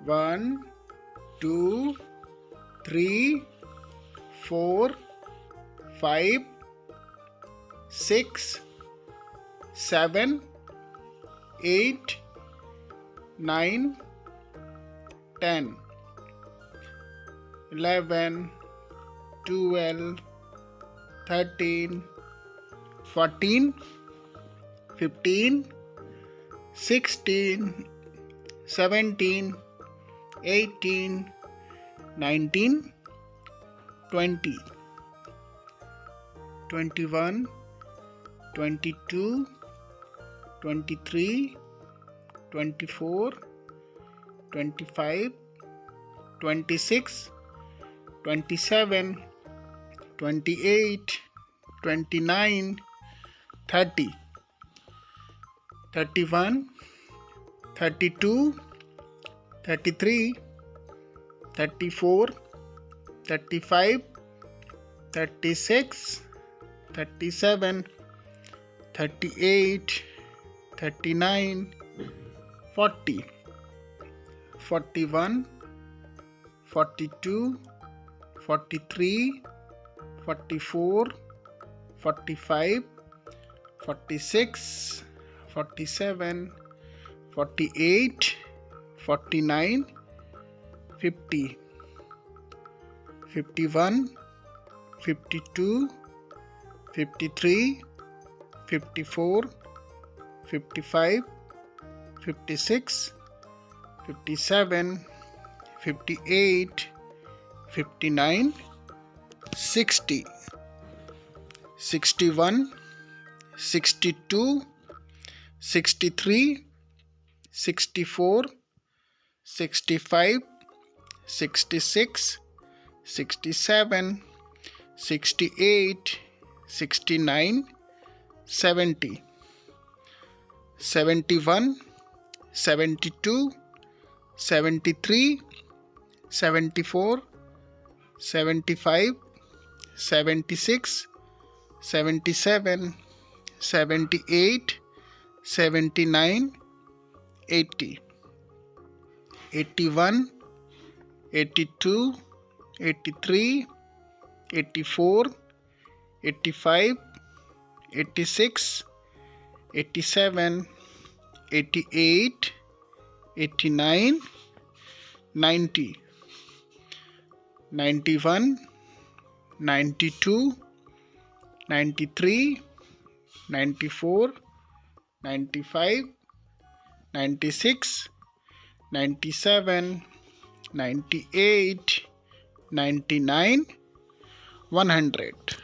1, 2, 3, 4, 5, 6, 7, 8, 9, 10, 11, 12, 13, 14, 15, 16, 17, 18, 19, 20, 21, 22, 23, 24, 25, 26, 27, 28, 29, 30, 31, 32, 33, 34, 35, 36, 37, 38, 39, 40, 41, 42, 43, 44, 45, 46, 47, 48, 49, 50, 51, 52, 53, 54, 55, 56, 57, 58, 59, 60, 61, 62, 63, 64, 65, 66, 67, 68, 69, 70, 71, 72, 73, 74, 75, 76, 77, 78, 79, 80, 81, 82, 83, 84, 85, 86, 87, 88, 89, 90, 91, 92, 93, 94, 95, 96, 97, 98, 99, 100.